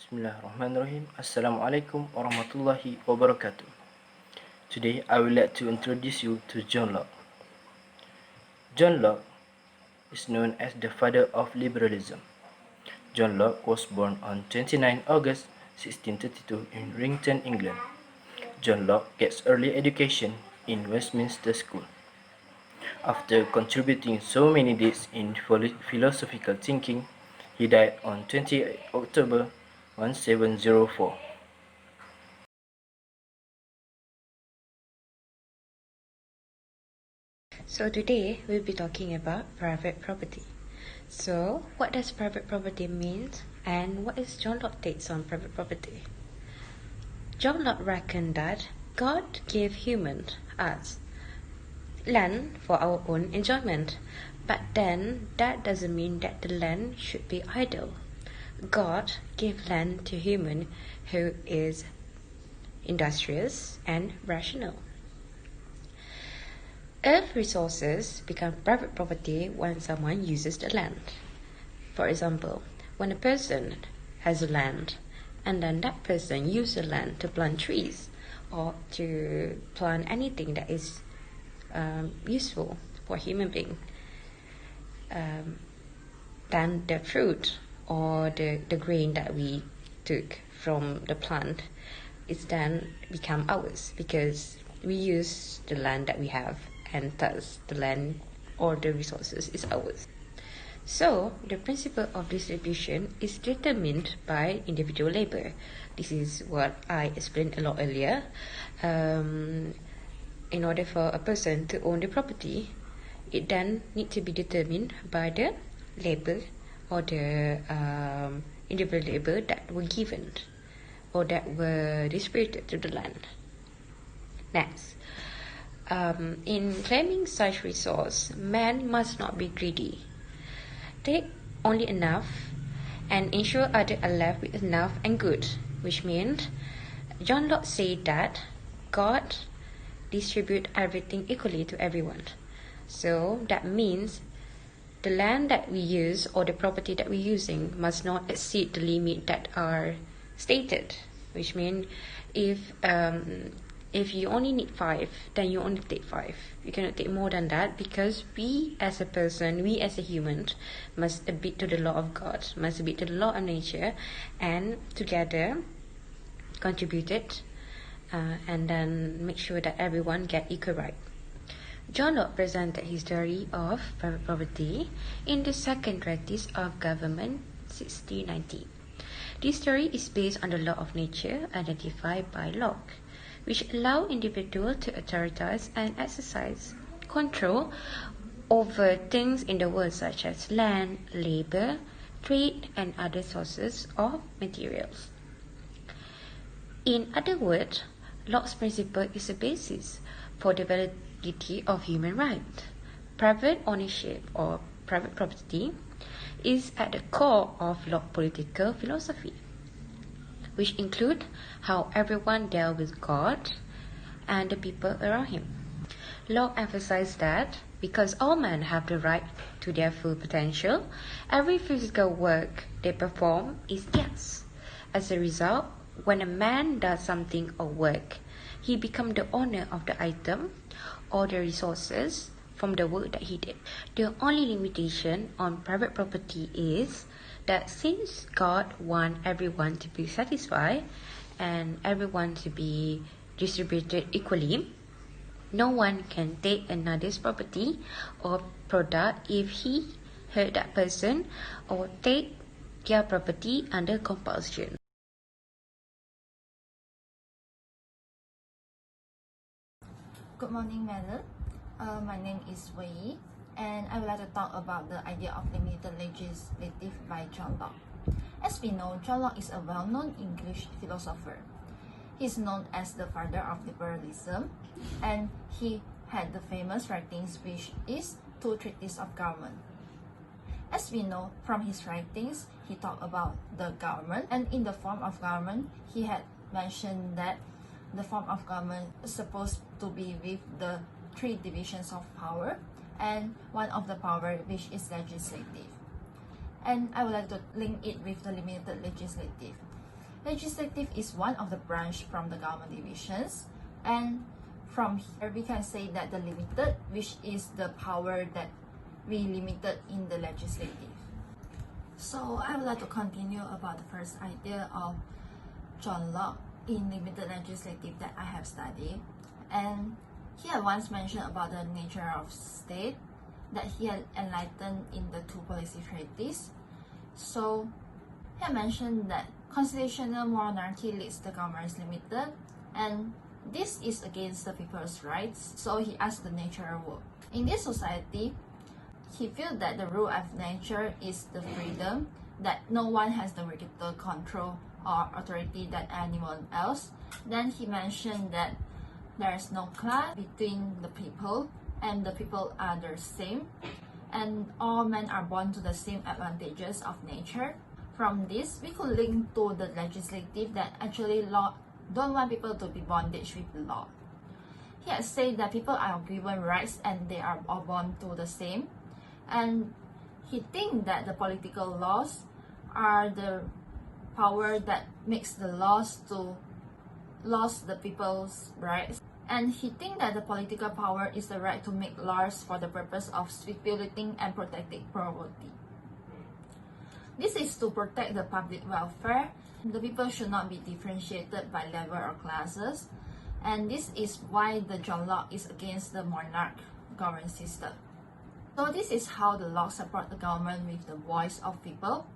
Bismillahirrahmanirrahim. Assalamualaikum warahmatullahi wabarakatuh. Today I would like to introduce you to John Locke. John Locke is known as the father of liberalism. John Locke was born on 29 August 1632 in Rington, England. John Locke gets early education in Westminster School. After contributing so many deeds in philosophical thinking, he died on 28 October 1704. So today we'll be talking about private property. So what does private property mean, and what is John Locke's takes on private property? John Locke reckoned that God gave humans us land for our own enjoyment, but then that doesn't mean that the land should be idle. God gave land to human who is industrious and rational. Earth resources become private property when someone uses the land. For example, when a person has a land and then that person uses the land to plant trees or to plant anything that is useful for human being, then the fruit or the grain that we took from the plant is then become ours because we use the land that we have, and thus the land or the resources is ours. So the principle of distribution is determined by individual labor. This is what I explained a lot earlier. In order for a person to own the property, it then needs to be determined by the labor or the individual labor that were given or that were distributed to the land. Next, in claiming such resource, man must not be greedy. Take only enough and ensure others are left with enough and good, which means John Locke said that God distribute everything equally to everyone. So that means the land that we use or the property that we're using must not exceed the limit that are stated, which means if you only need 5, then you only take 5. You cannot take more than that because we as a person, we as a human, must obey to the law of God, must obey to the law of nature, and together contribute it and then make sure that everyone get equal right. John Locke presented his theory of private property in the Second Treatise of Government 1690. This theory is based on the law of nature identified by Locke, which allow individuals to authorize and exercise control over things in the world such as land, labor, trade, and other sources of materials. In other words, Locke's principle is a basis for the validity of human rights. Private ownership or private property is at the core of Locke's political philosophy, which include how everyone dealt with God and the people around him. Locke emphasized that because all men have the right to their full potential, every physical work they perform is theirs. As a result, when a man does something or work, he becomes the owner of the item or the resources from the work that he did. The only limitation on private property is that since God wants everyone to be satisfied and everyone to be distributed equally, no one can take another's property or product if he hurt that person or take their property under compulsion. Good morning, madam. My name is Wei, and I would like to talk about the idea of limited legislative by John Locke. As we know, John Locke is a well-known English philosopher. He is known as the father of liberalism, and he had the famous writings which is Two Treatises of Government. As we know from his writings, he talked about the government, and in the form of government, he had mentioned that the form of government is supposed to be with the 3 divisions of power, and one of the power which is legislative. And I would like to link it with the limited legislative. Legislative is one of the branch from the government divisions, and from here we can say that the limited, which is the power that we limited in the legislative. So I would like to continue about the first idea of John Locke in limited legislative that I have studied. And he had once mentioned about the nature of state that he had enlightened in the two policy treatises. So he had mentioned that constitutional monarchy leads the government is limited, and this is against the people's rights. So he asked the natural world. In this society, he feels that the rule of nature is the freedom, that no one has the greater control or authority than anyone else. Then he mentioned that there is no class between the people, and the people are the same, and all men are born to the same advantages of nature. From this, we could link to the legislative that actually law don't want people to be bondage with the law. He has said that people are given rights and they are all born to the same, and he thinks that the political laws are the power that makes the laws to lose the people's rights. And he thinks that the political power is the right to make laws for the purpose of stipulating and protecting property. This is to protect the public welfare. The people should not be differentiated by level or classes. And this is why the John Locke is against the monarch government system. So this is how the Locke support the government with the voice of people,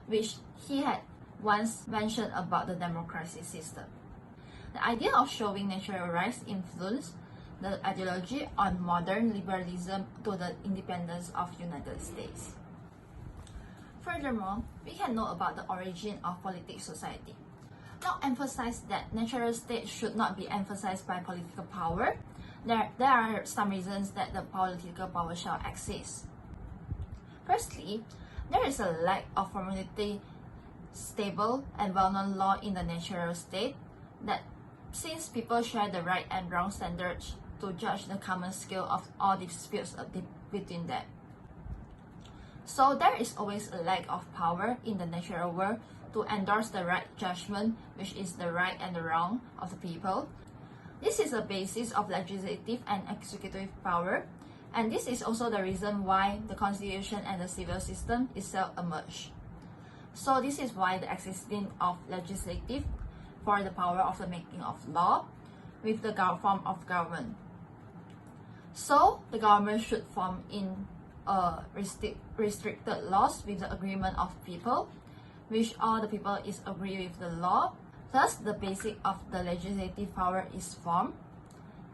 which he had once mentioned about the democracy system. The idea of showing natural rights influenced the ideology on modern liberalism to the independence of United States. Furthermore, we can know about the origin of politic society. Locke emphasized that natural state should not be emphasized by political power. There are some reasons that the political power shall exist. Firstly, there is a lack of formally stable and well-known law in the natural state, that since people share the right and wrong standards to judge the common scale of all disputes between them. So there is always a lack of power in the natural world to endorse the right judgment, which is the right and the wrong of the people. This is the basis of legislative and executive power, and this is also the reason why the constitution and the civil system itself emerged. So this is why the existence of legislative for the power of the making of law with the form of government. So the government should form in restricted laws with the agreement of people, which all the people is agree with the law. Thus, the basic of the legislative power is formed.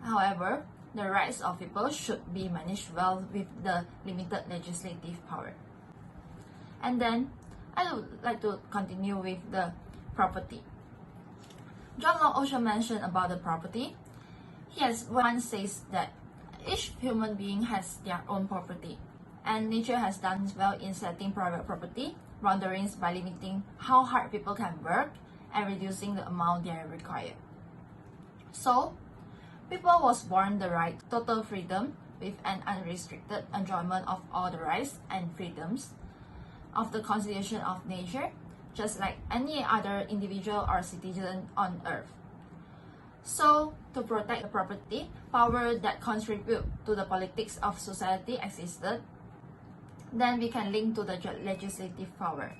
However, the rights of people should be managed well with the limited legislative power. And then, I would like to continue with the property. John Locke also mentioned about the property. He has once says that each human being has their own property, and nature has done well in setting private property boundaries by limiting how hard people can work and reducing the amount they are required. So, people was born the right to total freedom with an unrestricted enjoyment of all the rights and freedoms of the constitution of nature, just like any other individual or citizen on earth. So, to protect the property, power that contribute to the politics of society existed. Then we can link to the legislative power.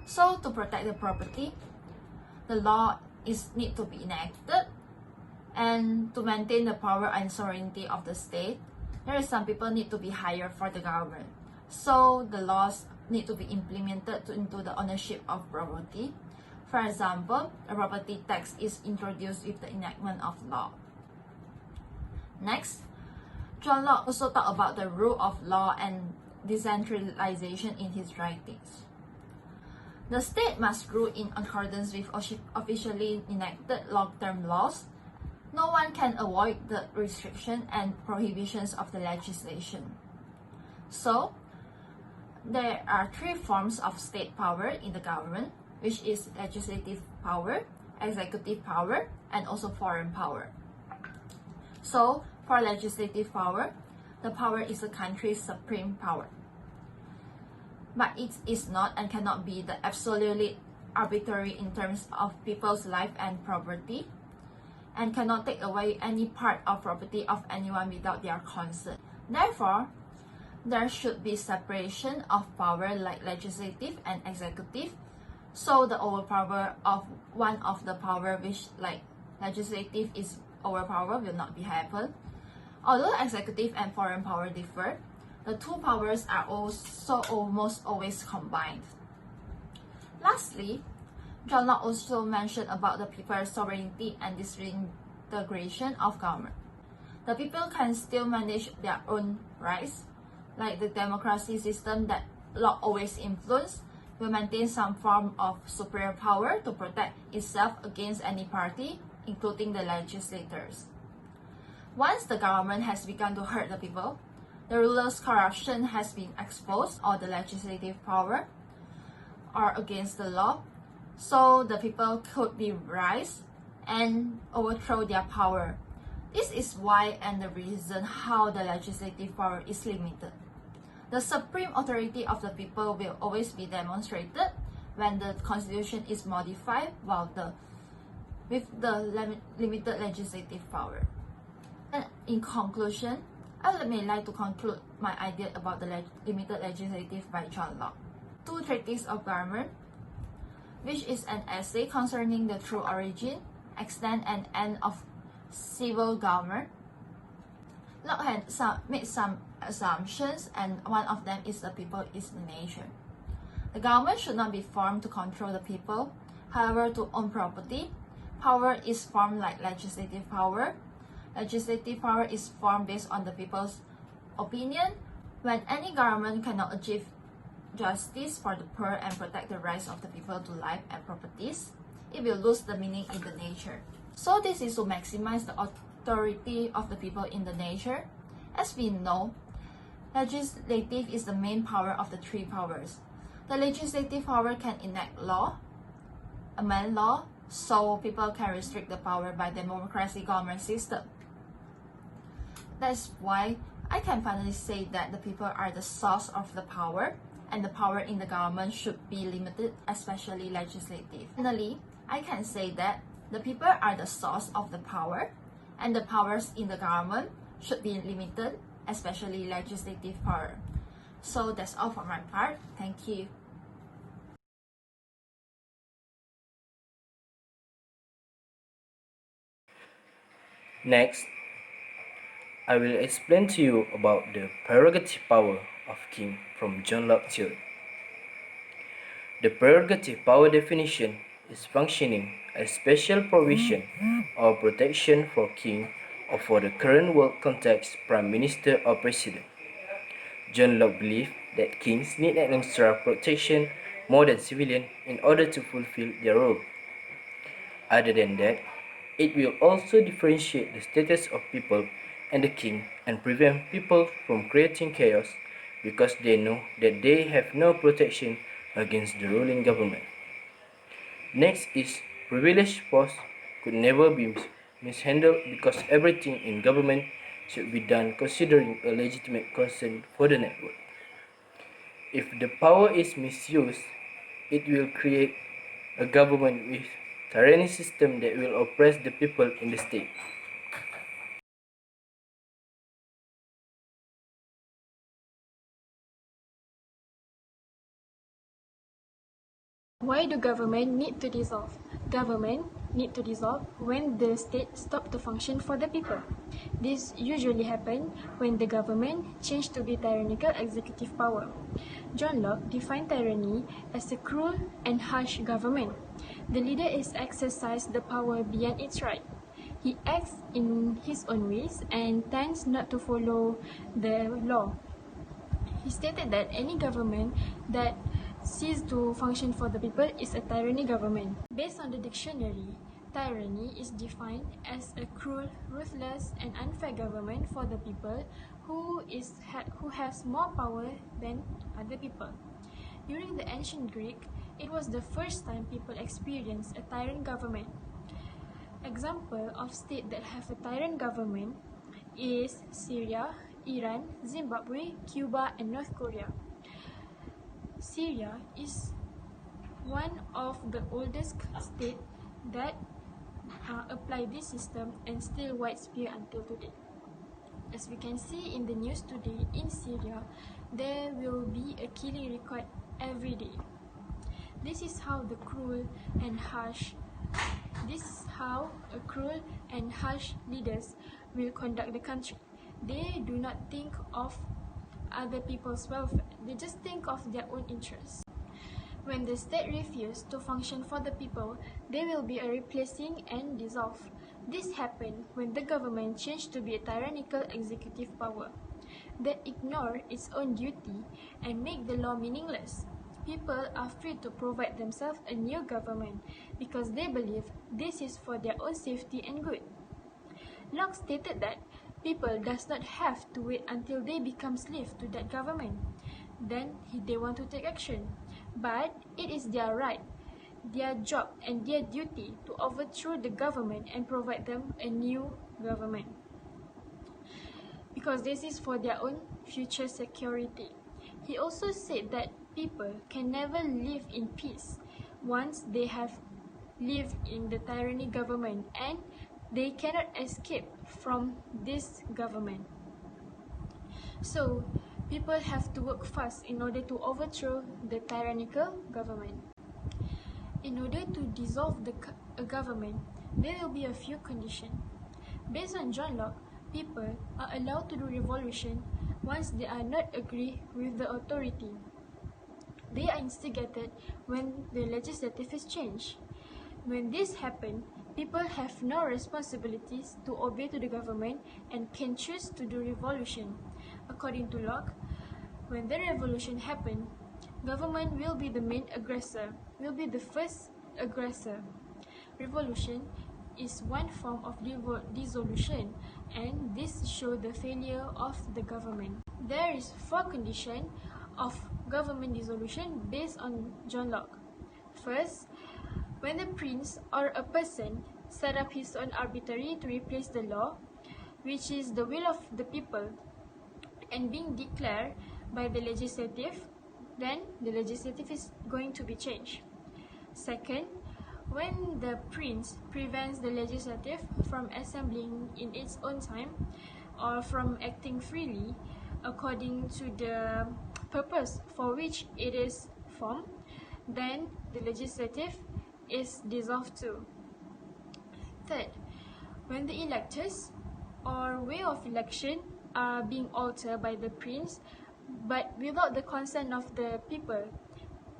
So, to protect the property, the law need to be enacted, and to maintain the power and sovereignty of the state, there is some people need to be hired for the government. So the laws need to be implemented into the ownership of property. For example, a property tax is introduced with the enactment of law. Next, John Locke also talked about the rule of law and decentralization in his writings. The state must rule in accordance with officially enacted long-term laws. No one can avoid the restriction and prohibitions of the legislation. So, there are three forms of state power in the government, which is legislative power, executive power, and also foreign power. So, for legislative power, the power is the country's supreme power. But it is not and cannot be the absolutely arbitrary in terms of people's life and property, and cannot take away any part of property of anyone without their consent. Therefore, there should be separation of power like legislative and executive, so the overpower of one of the power, which like legislative is overpower, will not be happen. Although executive and foreign power differ, the two powers are also almost always combined. Lastly, John Locke also mentioned about the people's sovereignty and disintegration of government. The people can still manage their own rights, like the democracy system that Locke always influenced, will maintain some form of superior power to protect itself against any party, including the legislators. Once the government has begun to hurt the people, the ruler's corruption has been exposed, or the legislative power are against the law, so the people could be rise and overthrow their power. This is why and the reason how the legislative power is limited. The supreme authority of the people will always be demonstrated when the constitution is modified with the limited legislative power. And in conclusion, I would like to conclude my idea about the limited legislative by John Locke. Two Treatises of Government, which is an essay concerning the true origin, extent, and end of civil government. Locke had made some assumptions, and one of them is the people is the nation. The government should not be formed to control the people, however, to own property. Power is formed like legislative power. Legislative power is formed based on the people's opinion. When any government cannot achieve justice for the poor and protect the rights of the people to life and properties, it will lose the meaning in the nature. So this is to maximize the authority of the people in the nature. As we know, legislative is the main power of the three powers. The legislative power can enact law, amend law, so people can restrict the power by democracy government system. That's why I can finally say that the people are the source of the power, and the power in the government should be limited, especially legislative. Finally, I can say that the people are the source of the power, and the powers in the government should be limited, especially legislative power. So that's all for my part. Thank you. Next, I will explain to you about the prerogative power of king from John Locke theory. The prerogative power definition is functioning as special provision or protection for king or for the current world context prime minister or president. John Locke believed that kings need an extra protection more than civilians in order to fulfill their role. Other than that, it will also differentiate the status of people and the king and prevent people from creating chaos because they know that they have no protection against the ruling government. Next is privileged posts could never be mishandled because everything in government should be done considering a legitimate concern for the network. If the power is misused, it will create a government with tyranny system that will oppress the people in the state. Why do government need to dissolve? Government need to dissolve when the state stop to function for the people. This usually happen when the government change to be tyrannical executive power. John Locke defined tyranny as a cruel and harsh government. The leader is exercise the power beyond its right. He acts in his own ways and tends not to follow the law. He stated that any government that cease to function for the people is a tyranny government. Based on the dictionary, tyranny is defined as a cruel, ruthless, and unfair government for the people who has more power than other people. During the ancient Greek, it was the first time people experienced a tyrant government. Example of states that have a tyrant government is Syria, Iran, Zimbabwe, Cuba, and North Korea. Syria is one of the oldest states that apply this system and still widespread until today. As we can see in the news today, in Syria, there will be a killing record every day. This is how a cruel and harsh leaders will conduct the country. They do not think of other people's welfare, they just think of their own interests. When the state refuses to function for the people, there will be a replacing and dissolve. This happened when the government changed to be a tyrannical executive power that ignore its own duty and make the law meaningless. People are free to provide themselves a new government because they believe this is for their own safety and good. Locke stated that people does not have to wait until they become slaves to that government. Then they want to take action. But it is their right, their job and their duty to overthrow the government and provide them a new government. Because this is for their own future security. He also said that people can never live in peace once they have lived in the tyranny government, and they cannot escape from this government. So, people have to work fast in order to overthrow the tyrannical government. In order to dissolve a government, there will be a few conditions. Based on John Locke, people are allowed to do revolution once they are not agree with the authority. They are instigated when the legislative is changed. When this happens, people have no responsibilities to obey to the government and can choose to do revolution. According to Locke, when the revolution happens, government will be the main aggressor, will be the first aggressor. Revolution is one form of dissolution, and this shows the failure of the government. There is 4 conditions of government dissolution based on John Locke. First, when the prince or a person set up his own arbitrary to replace the law, which is the will of the people, and being declared by the legislative, then the legislative is going to be changed. Second, when the prince prevents the legislative from assembling in its own time or from acting freely according to the purpose for which it is formed, then the legislative is dissolved too. Third, when the electors or way of election are being altered by the prince but without the consent of the people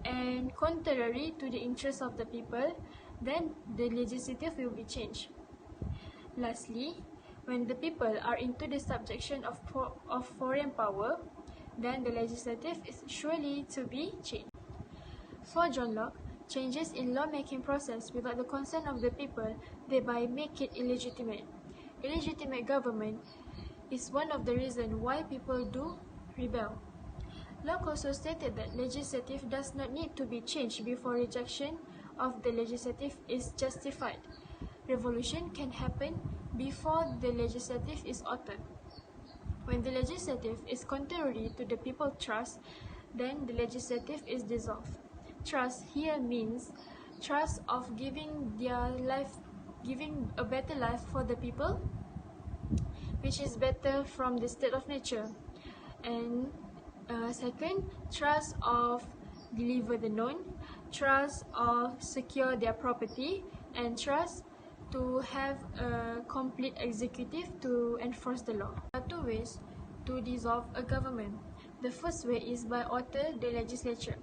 and contrary to the interests of the people, then the legislative will be changed. Lastly, when the people are into the subjection of foreign power, then the legislative is surely to be changed. For John Locke, changes in lawmaking process without the consent of the people thereby make it illegitimate. Illegitimate government is one of the reasons why people do rebel. Locke also stated that legislative does not need to be changed before rejection of the legislative is justified. Revolution can happen before the legislative is altered. When the legislative is contrary to the people's trust, then the legislative is dissolved. Trust here means trust of giving a better life for the people, which is better from the state of nature. And second, trust of deliver the known, trust of secure their property, and trust to have a complete executive to enforce the law. There are 2 ways to dissolve a government. The first way is by alter the legislature.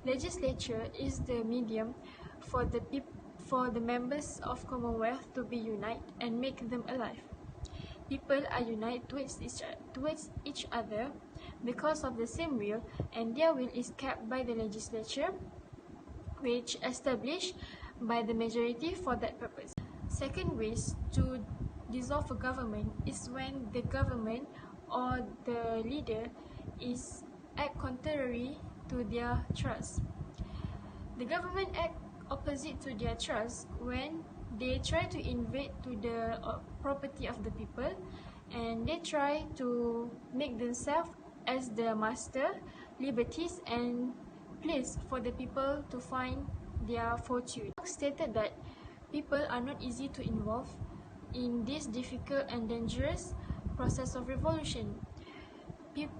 Legislature is the medium for the members of Commonwealth to be united and make them alive. People are united towards each other because of the same will, and their will is kept by the legislature, which established by the majority for that purpose. Second ways to dissolve a government is when the government or the leader is act contrary to their trust. The government act opposite to their trust when they try to invade to the property of the people, and they try to make themselves as the master, liberties and place for the people to find their fortune. Locke stated that people are not easy to involve in this difficult and dangerous process of revolution.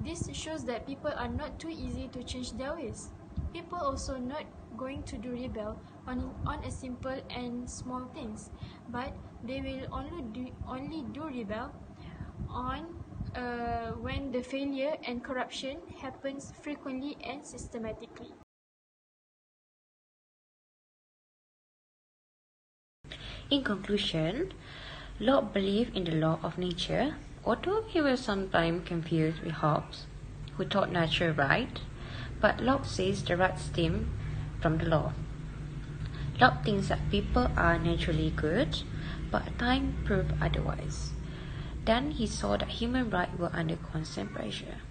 This shows that people are not too easy to change their ways. People also not going to do rebel on a simple and small things, but they will only do rebel on when the failure and corruption happens frequently and systematically. In conclusion, Locke believed in the law of nature, although he was sometimes confused with Hobbes, who taught nature right, but Locke says the right stem from the law. Locke thinks that people are naturally good, but time proved otherwise. Then he saw that human rights were under constant pressure.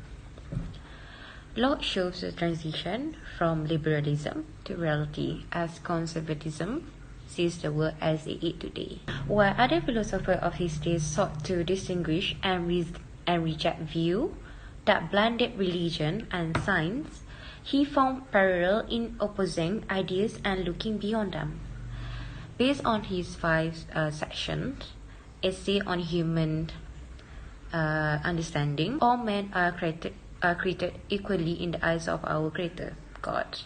Locke shows the transition from liberalism to reality as conservatism sees the world as it is today. While other philosophers of his day sought to distinguish and reject view that blended religion and science, he found parallel in opposing ideas and looking beyond them. Based on his 5 sections, essay on human understanding, all men are created equally in the eyes of our Creator, God.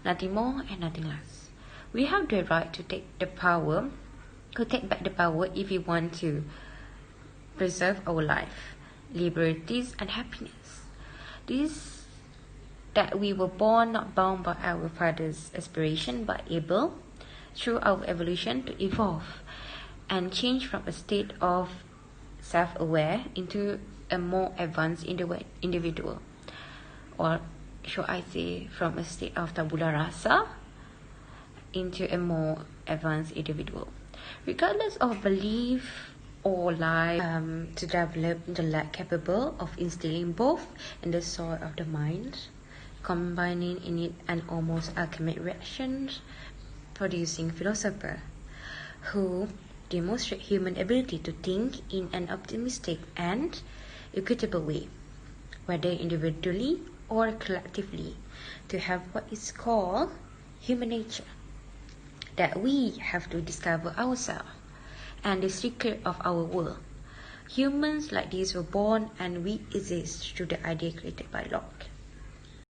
Nothing more and nothing less. We have the right to take back the power if we want to preserve our life, liberties, and happiness. This that we were born not bound by our father's aspiration, but able, through our evolution, to evolve and change from a state of self-aware into a more advanced individual, or should I say from a state of tabula rasa into a more advanced individual. Regardless of belief or life, to develop the intellect capable of instilling both in the soil of the mind, combining in it an almost alchemic reaction, producing philosopher who demonstrate human ability to think in an optimistic and equitable way, whether individually or collectively, to have what is called human nature, that we have to discover ourselves and the secret of our world. Humans like this were born, and we exist through the idea created by Locke.